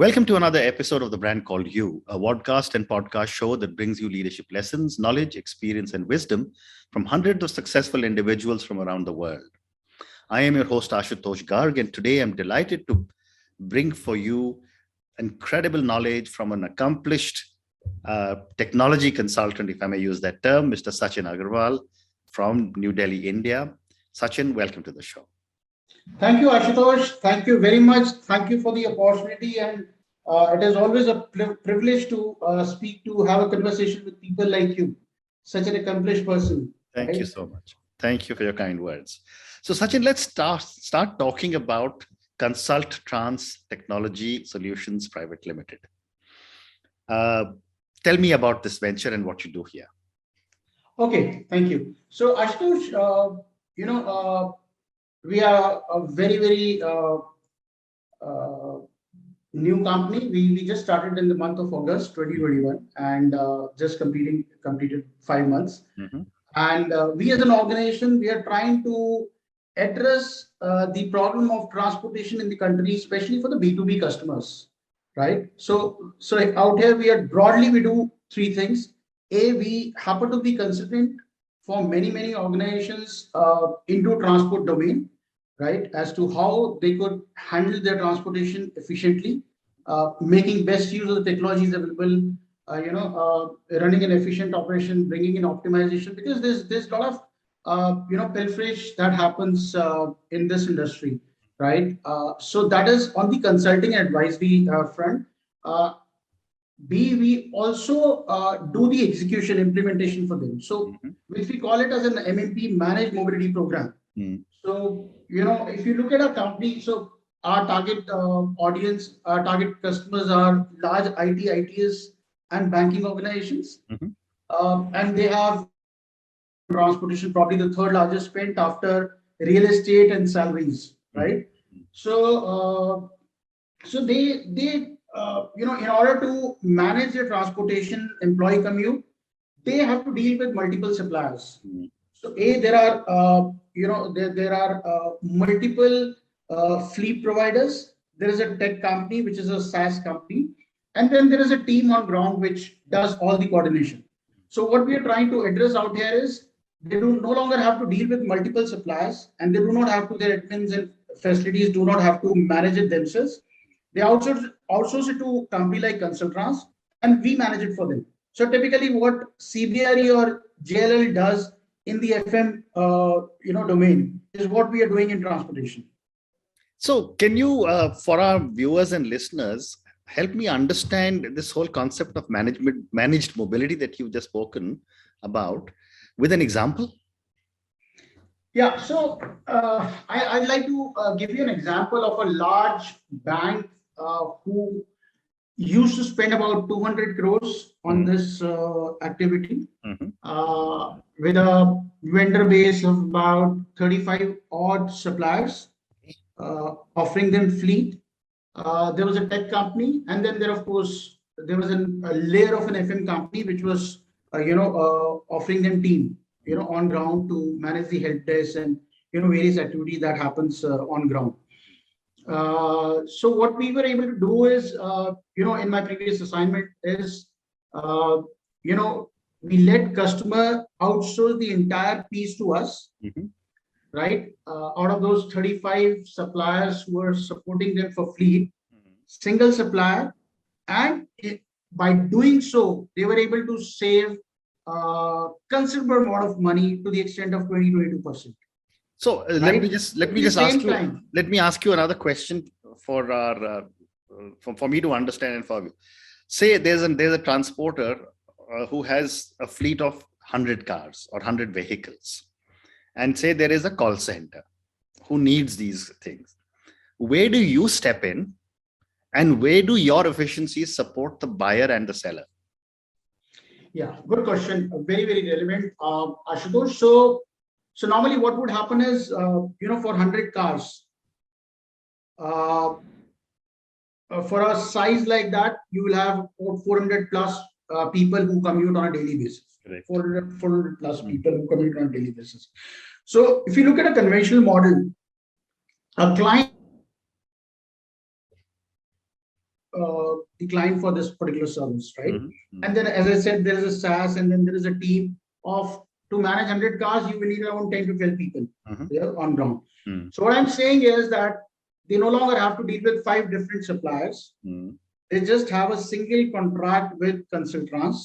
Welcome to another episode of The Brand Called You, a podcast and podcast show that brings you leadership lessons, knowledge, experience, and wisdom from hundreds of successful individuals from around the world. I am your host, Ashutosh Garg, and today I'm delighted to bring for you incredible knowledge from an accomplished technology consultant, if I may use that term, Mr. Sachin Agrawal from New Delhi, India. Sachin, welcome to the show. Thank you, Ashutosh. Thank you very much. Thank you for the opportunity. And it is always a privilege to have a conversation with people like you, such an accomplished person. Thank you so much. Thank you for your kind words. So, Sachin, let's start talking about ConsultTrans Technology Solutions Private Limited. Tell me about this venture and what you do here. Okay, thank you. So, Ashutosh, we are a very new company. We just started in the month of August 2021 and just completed 5 months. Mm-hmm. And we as an organization, we are trying to address the problem of transportation in the country, especially for the B2B customers, right? So out here, we do three things. A, we happen to be consultant for many organizations into transport domain, right? As to how they could handle their transportation efficiently, making best use of the technologies available, running an efficient operation, bringing in optimization, because there's a lot of pilferage that happens in this industry, right? So that is on the consulting and advisory front. B, we also do the execution implementation for them. So which we call it as an MMP, Managed Mobility Program. So, if you look at our company, so our target audience, our target customers are large ITs and banking organizations. And they have transportation, probably the third largest spend after real estate and salaries, right? So they in order to manage their transportation employee commute, they have to deal with multiple suppliers. So there are there are multiple fleet providers. There is a tech company which is a SaaS company, and then there is a team on ground which does all the coordination. So what we are trying to address out here is they do no longer have to deal with multiple suppliers, and they do not have to, their admins and facilities do not have to manage it themselves. They outsource it to a company like ConsultTrans, and we manage it for them. So typically what CBRE or JLL does in the FM domain is what we are doing in transportation. So can you, for our viewers and listeners, help me understand this whole concept of managed mobility that you've just spoken about with an example? Yeah, so I'd like to give you an example of a large bank who used to spend about 200 crores on this activity with a vendor base of about 35 odd suppliers, offering them fleet. There was a tech company, and then there, of course, there was a layer of an FM company which was, offering them team, on ground to manage the help desk and various activities that happens on ground. So what we were able to do is, in my previous assignment is, we let customer outsource the entire piece to us, right? Out of those 35 suppliers who were supporting them for fleet, single supplier, and by doing so, they were able to save considerable amount of money to the extent of 20-22%. So let me ask you another question for our for me to understand and for you. Say there's a transporter who has a fleet of 100 cars or 100 vehicles, and say there is a call center who needs these things. Where do you step in, and where do your efficiencies support the buyer and the seller? Yeah, good question. Very relevant, Ashutosh. So normally what would happen is, for 100 cars, for a size like that, you will have 400 plus people who commute on a daily basis. Correct. 400 plus people who commute on a daily basis. So if you look at a conventional model, a client the client for this particular service, right? Mm-hmm. And then, as I said, there is a SaaS, and then there is a team of, to manage 100 cars, you will need around 10 to 12 people there on ground. So what I'm saying is that they no longer have to deal with 5 different suppliers. They just have a single contract with ConsultTrans,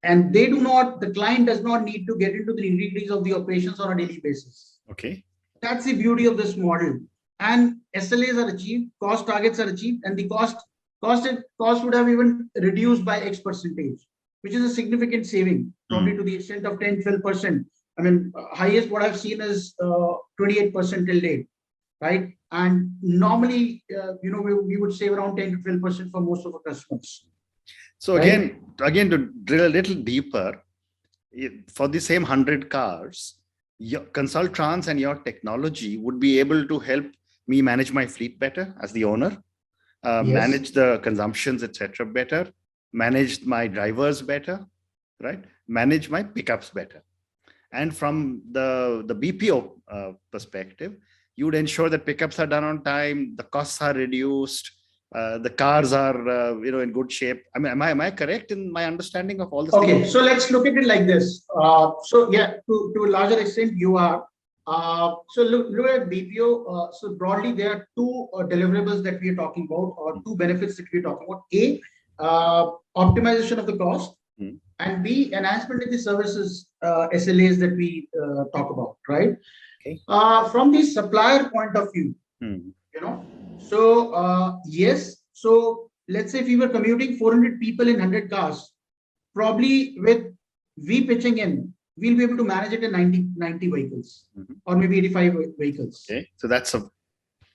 and they do not, the client does not need to get into the nitty-gritties of the operations on a daily basis. Okay. That's the beauty of this model. And SLAs are achieved, cost targets are achieved, and the cost would have even reduced by X percentage, which is a significant saving, probably to the extent of 10-12%. I mean, highest what I've seen is 28% till date, right? And normally, we would save around 10-12% for most of our customers. So again, to drill a little deeper, for the same 100 cars, your ConsultTrans and your technology would be able to help me manage my fleet better as the owner, manage the consumptions, etc. better, manage my drivers better, right? Manage my pickups better. And from the BPO perspective, you would ensure that pickups are done on time, the costs are reduced, the cars are in good shape. I mean, am I correct in my understanding of all this? Okay, so let's look at it like this. So yeah, to a larger extent, you are. So look at BPO. So broadly, there are 2 deliverables that we are talking about, or 2 benefits that we are talking about. A, optimization of the cost, and B, enhancement in the services SLAs that we talk about, right? Okay. From the supplier point of view, so yes, so let's say if we were commuting 400 people in 100 cars, probably with we pitching in, we'll be able to manage it in 90 vehicles, or maybe 85 vehicles. Okay, so that's a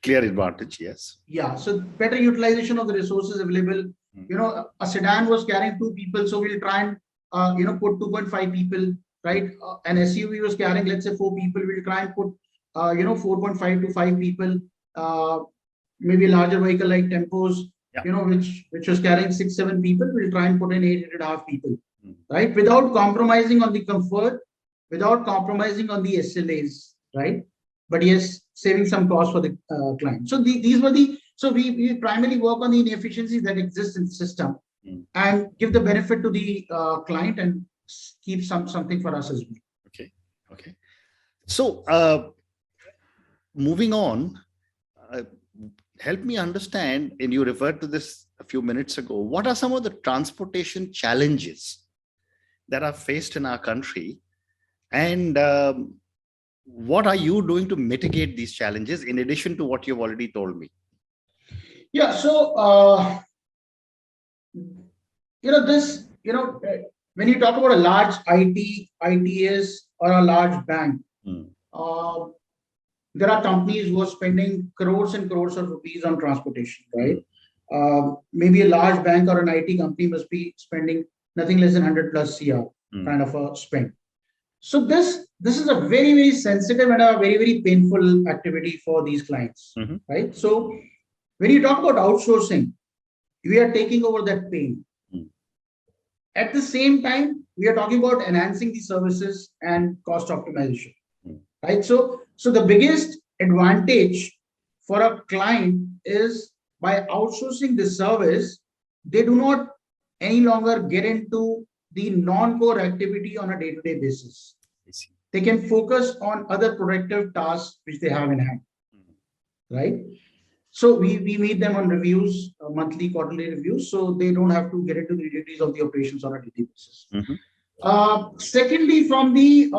clear advantage, yes. Yeah, so better utilization of the resources available. A sedan was carrying 2 people, so we'll try and put 2.5 people, right? An SUV was carrying, let's say, 4 people, we'll try and put 4.5 to 5 people. Maybe a larger vehicle like Tempos, which was carrying 6-7 people, we'll try and put in 8.5 people, right? Without compromising on the comfort, without compromising on the SLAs, right? But yes, saving some cost for the client. So we primarily work on the inefficiencies that exist in the system and give the benefit to the client and keep something for us as well. Okay. So moving on, help me understand, and you referred to this a few minutes ago, what are some of the transportation challenges that are faced in our country, and what are you doing to mitigate these challenges in addition to what you've already told me? Yeah, so when you talk about a large ITS or a large bank, there are companies who are spending crores and crores of rupees on transportation, right? Maybe a large bank or an IT company must be spending nothing less than 100 plus CR kind of a spend. So this is a very, very sensitive and a very, very painful activity for these clients, right? So when you talk about outsourcing, we are taking over that pain. At the same time, we are talking about enhancing the services and cost optimization, right? So the biggest advantage for a client is by outsourcing the service, they do not any longer get into the non-core activity on a day-to-day basis. They can focus on other productive tasks which they have in hand, right? So we meet them on reviews, monthly, quarterly reviews, so they don't have to get into the nitty-gritties of the operations on a daily basis. Secondly, from the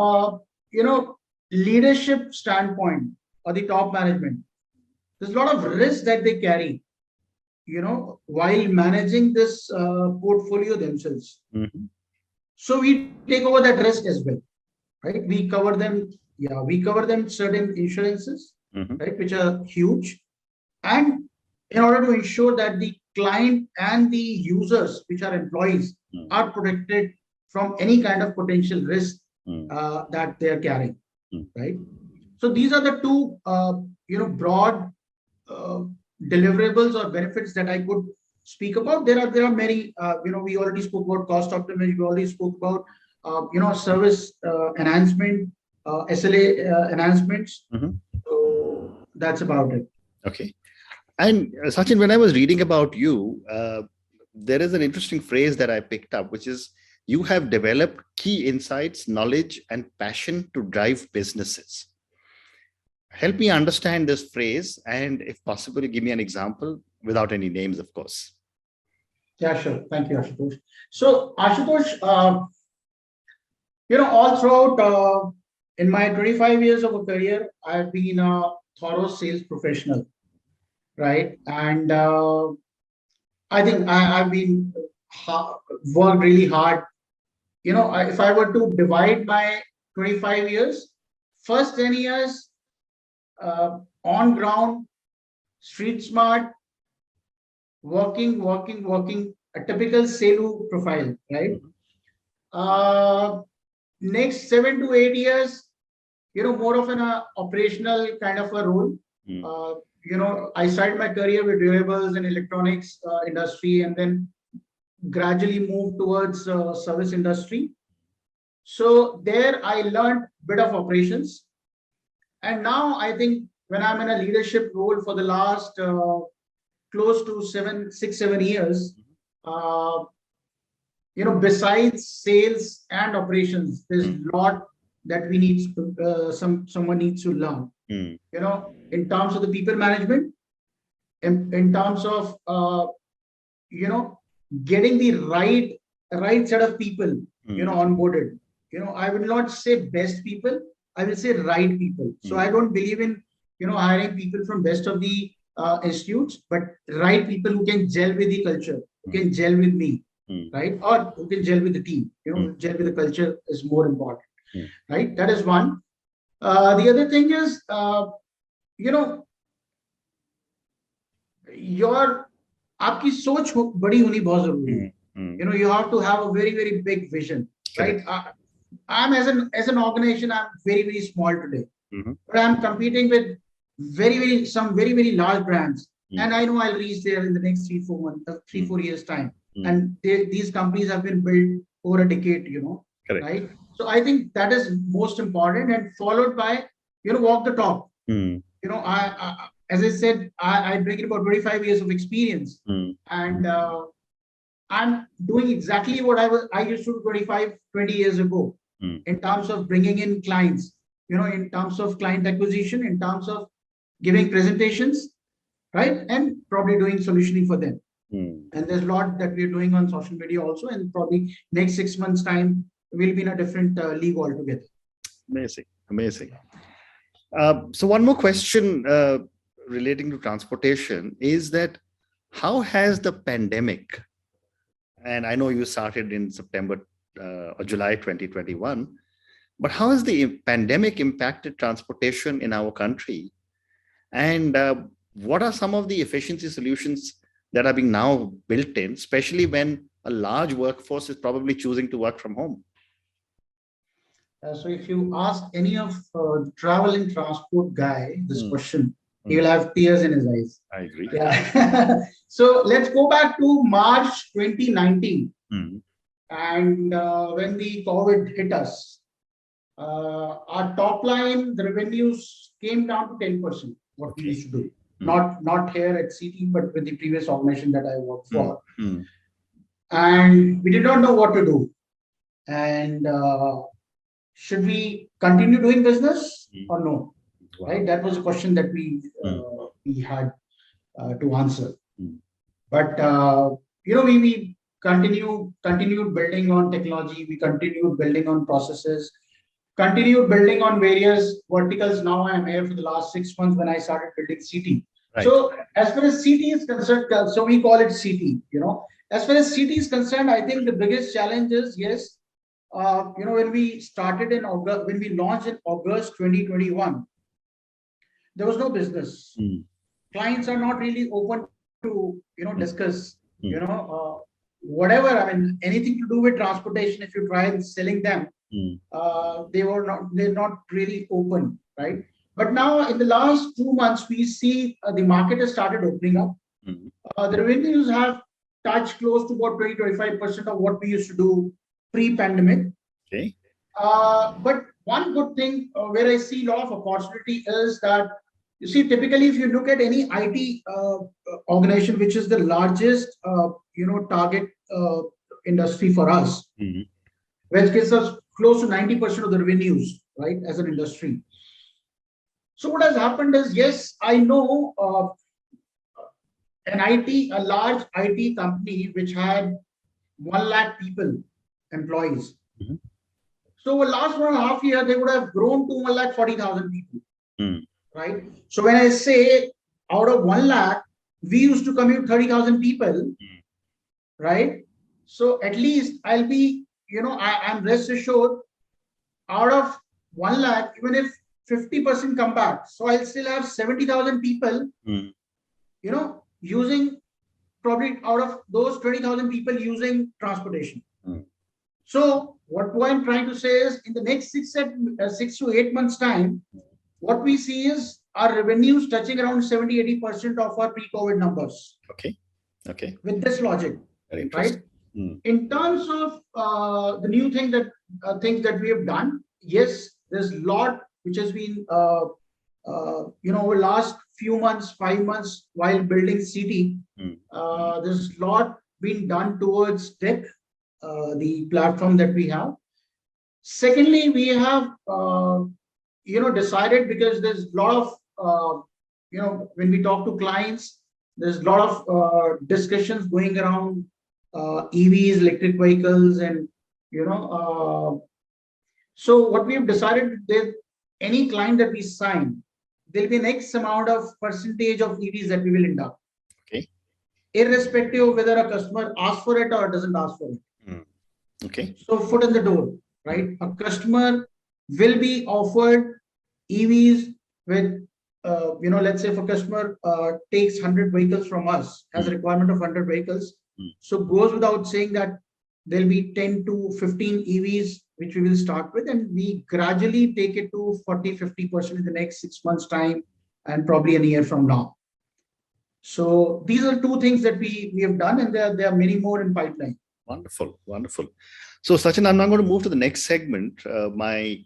leadership standpoint or the top management, there's a lot of risk that they carry, while managing this portfolio themselves. So we take over that risk as well, right? We cover them. Yeah, we cover them certain insurances, right, which are huge. And in order to ensure that the client and the users, which are employees, are protected from any kind of potential risk that they are carrying, right? So these are the 2, broad deliverables or benefits that I could speak about. There are many. We already spoke about cost optimization. We already spoke about service enhancement, SLA enhancements. So that's about it. Okay. And Sachin, when I was reading about you, there is an interesting phrase that I picked up, which is you have developed key insights, knowledge, and passion to drive businesses. Help me understand this phrase, and if possible, give me an example without any names, of course. Yeah, sure. Thank you, Ashutosh. So, Ashutosh, all throughout in my 25 years of a career, I've been a thorough sales professional, right? And I think I've been worked really hard. If I were to divide my 25 years, first 10 years on ground, street smart, working, a typical Selu profile, right? Next 7 to 8 years, more of an operational kind of a role. I started my career with durables and electronics industry, and then gradually moved towards service industry. So there I learned a bit of operations. And now I think when I'm in a leadership role for the last close to 6-7 years, besides sales and operations, there's a lot that we need to, someone needs to learn. In terms of the people management, in terms of getting the right set of people, onboarded. I will not say best people, I will say right people. So I don't believe in hiring people from best of the institutes, but right people who can gel with the culture, who can gel with me, right? Or who can gel with the team. Gel with the culture is more important, right? That is one. The other thing is, your आपकी सोच बड़ी होनी बहुत जरूरी है. You have to have a very big vision, right? I'm as an organization, I'm very small today, but I'm competing with some very large brands, and I know I'll reach there in the next 3-4 years time. And these companies have been built over a decade, right? So I think that is most important, and followed by walk the talk. I as I said, I bring about 25 years of experience, and I'm doing exactly what I used to do 20 years ago, in terms of bringing in clients, in terms of client acquisition, in terms of giving presentations, right? And probably doing solutioning for them. And there's a lot that we're doing on social media also, and probably next 6 months time, we'll be in a different league altogether. Amazing. So one more question relating to transportation is that how has the pandemic, and I know you started in September or July 2021, but how has the pandemic impacted transportation in our country? And what are some of the efficiency solutions that are being now built in, especially when a large workforce is probably choosing to work from home? So if you ask any of travel and transport guy this question, he will have tears in his eyes. I agree. Yeah. So let's go back to March 2019. And when the COVID hit us, our top line, the revenues came down to 10%, what we used to do. Not here at CT, but with the previous organization that I worked for. And we did not know what to do. And should we continue doing business or no? Right? That was a question that we had to answer. But we continued building on technology. We continued building on processes. Continued building on various verticals. Now I'm here for the last 6 months when I started building CT. Right. So as far as CT is concerned, so we call it CT. As far as CT is concerned, I think the biggest challenge is when we started in August, when we launched in August 2021, there was no business. Clients are not really open to discuss whatever. I mean, anything to do with transportation. If you try selling them, they're not really open, right? But now in the last 2 months, we see the market has started opening up. The revenues have touched close to about 20-25% of what we used to do pre-pandemic. Okay. But one good thing where I see a lot of opportunity is that You see, typically, if you look at any IT organization, which is the largest, target industry for us, which gives us close to 90% of the revenues, right, as an industry. So what has happened is, yes, I know a large IT company which had 1 lakh people, employees. So over last 1.5 years, they would have grown to 1,40,000 people, right? So when I say out of 1 lakh, we used to commute 30,000 people, right? So at least I'll be, I'm rest assured, out of 1 lakh, even if 50% come back, so I'll still have 70,000 people, using, probably out of those 20,000 people using transportation. So what I'm trying to say is, in the next 6 to 8 months time, what we see is our revenues touching around 70-80% of our pre-COVID numbers. Okay. With this logic, very interesting. Right? In terms of the new things that we have done, yes, there's a lot which has been over last few months, 5 months, while building city. There's a lot been done towards tech, the platform that we have. Secondly, we have decided, because there's a lot of when we talk to clients, there's a lot of discussions going around EVs, electric vehicles, and so what we have decided, that any client that we sign, there'll be an X amount of percentage of EVs that we will induct. Okay. Irrespective of whether a customer asks for it or doesn't ask for it. Okay. So foot in the door, right? A customer will be offered EVs with, let's say if a customer takes 100 vehicles from us, has a requirement of 100 vehicles. So goes without saying that there'll be 10 to 15 EVs, which we will start with, and we gradually take it to 40-50% in the next 6 months time, and probably a year from now. So these are 2 things that we have done, and there are many more in pipeline. Wonderful. So Sachin, I'm now going to move to the next segment. My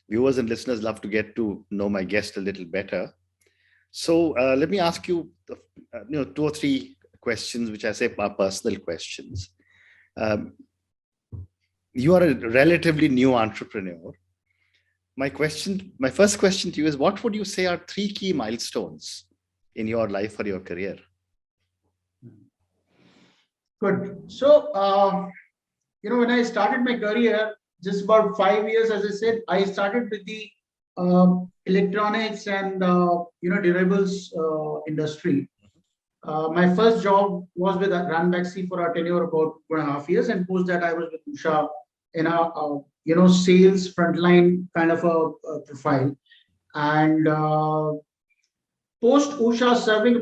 viewers and listeners love to get to know my guest a little better. So let me ask you, 2 or 3 questions, which I say are personal questions. You are a relatively new entrepreneur. My first question to you is, what would you say are 3 key milestones in your life or your career? Good. So, when I started my career, just about 5 years, as I said, I started with the electronics and durables industry. My first job was with Ranbaxy for a tenure of about 2.5 years, and post that I was with Usha in a sales frontline kind of a profile. And post Usha, serving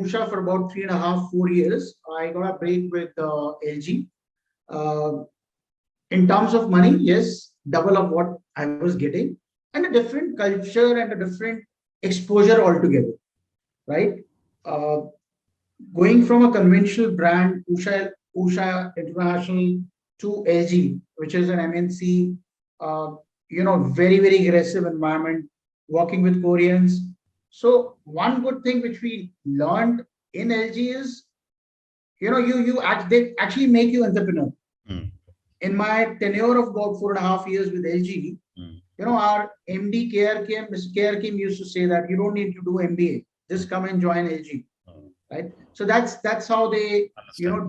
Usha for about 3.5-4 years, I got a break with LG. In terms of money, yes, double of what I was getting, and a different culture and a different exposure altogether, right? Going from a conventional brand, Usha International, to LG, which is an MNC, very, very aggressive environment, working with Koreans. So one good thing which we learned in LG is, they actually make you entrepreneur. In my tenure of about 4.5 years with LG, our MD Mr. KRK used to say that you don't need to do MBA, just come and join LG, right? So that's how they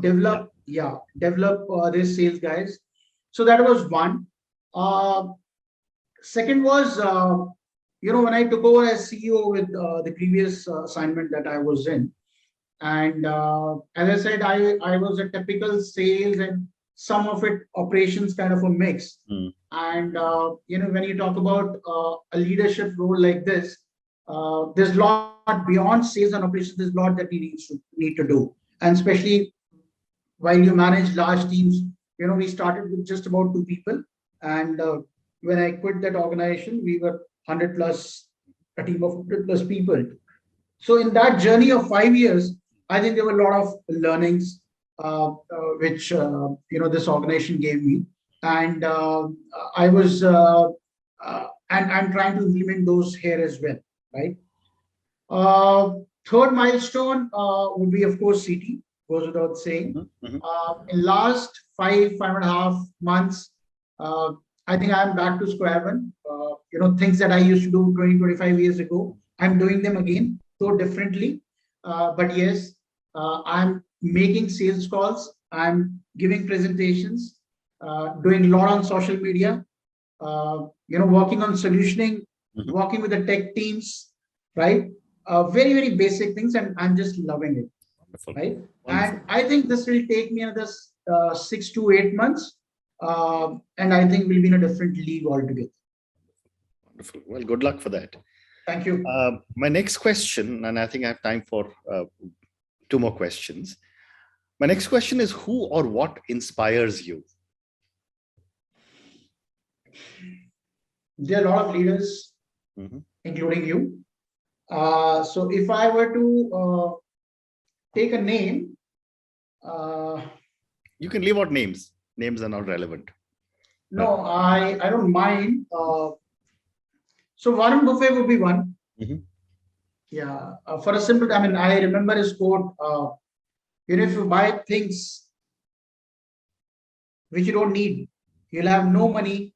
develop their sales guys. So that was one. Second was, when I took over as CEO with the previous assignment that I was in, and as I said, I was a typical sales and some of it operations kind of a mix. And when you talk about a leadership role like this, there's a lot beyond sales and operations. There's a lot that we need to do, and especially while you manage large teams. We started with just about 2 people, and when I quit that organization, we were 100 plus, a team of 100 plus people. So in that journey of 5 years, I think there were a lot of learnings which this organization gave me, and I was and I'm trying to implement those here as well, right? Uh, Third milestone would be, of course, CT, goes without saying. In last 5.5 months, uh, I think I'm back to square one. Things that I used to do 20, 25 years ago, I'm doing them again, though differently. But yes, I'm making sales calls, I'm giving presentations, doing a lot on social media, working on solutioning, working with the tech teams, right? Very, very basic things, and I'm just loving it. Wonderful. Right? Wonderful. And I think this will take me another 6 to 8 months, and I think we'll be in a different league altogether. Wonderful. Well, good luck for that. Thank you. My next question, and I think I have time for 2 more questions. My next question is, who or what inspires you? There are a lot of leaders, including you. So if I were to take a name, you can leave out names. Names are not relevant. No, I don't mind. So Warren Buffett would be one. Yeah, for a simple, I remember his quote, if you buy things which you don't need, you'll have no money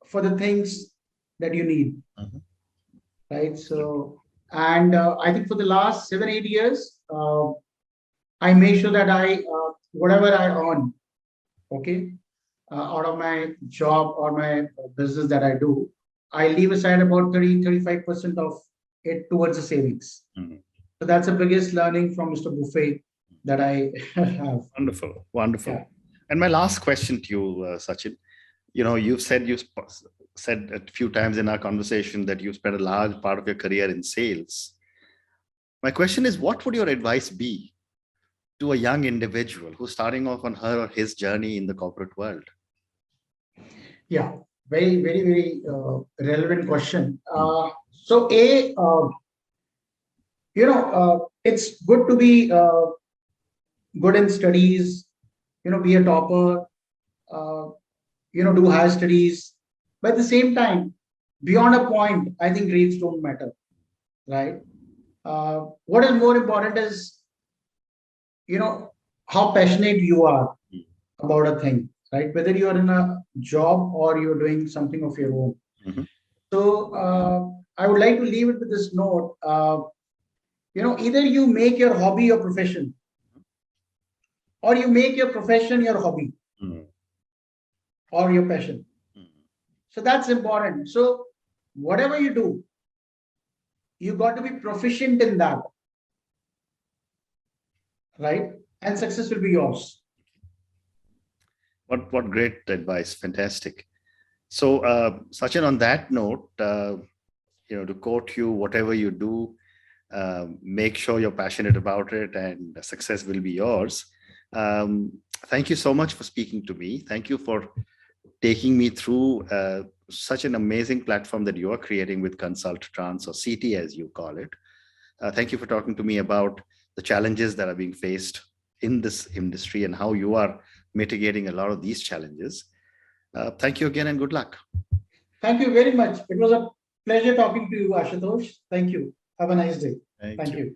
for the things that you need. Right? So, and I think for the last 7, 8 years, I make sure that whatever I earn, out of my job or my business that I do, I leave aside about 30-35% of it towards the savings. So that's the biggest learning from Mr. Buffet that I have. Wonderful, wonderful. Yeah. And my last question to you, Sachin, you've said a few times in our conversation that you spent a large part of your career in sales. My question is, what would your advice be to a young individual who's starting off on her or his journey in the corporate world? Yeah, very, very, very relevant question. It's good to be good in studies, be a topper, do higher studies. But at the same time, beyond a point, I think grades don't matter, right? What is more important is, how passionate you are about a thing, right? Whether you are in a job or you're doing something of your own. So I would like to leave it with this note. Either you make your hobby your profession, or you make your profession your hobby, or your passion. So that's important. So whatever you do, you got to be proficient in that, right? And success will be yours. What great advice. Fantastic. So Sachin, on that note, to quote you, whatever you do, make sure you're passionate about it and success will be yours. Thank you so much for speaking to me. Thank you for taking me through such an amazing platform that you are creating with ConsultTrans, or CT as you call it. Thank you for talking to me about the challenges that are being faced in this industry and how you are mitigating a lot of these challenges. Thank you again and good luck. Thank you very much. It was a pleasure talking to you, Ashutosh. Thank you. Have a nice day. Thank you.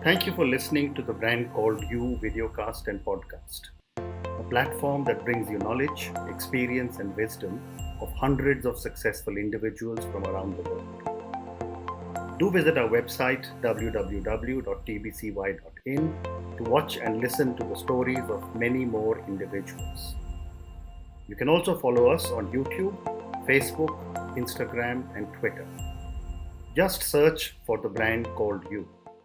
Thank you for listening to the Brand Called You videocast and podcast, a platform that brings you knowledge, experience, and wisdom of hundreds of successful individuals from around the world. Do visit our website www.tbcy.in to watch and listen to the stories of many more individuals. You can also follow us on YouTube, Facebook, Instagram, and Twitter. Just search for the Brand Called You.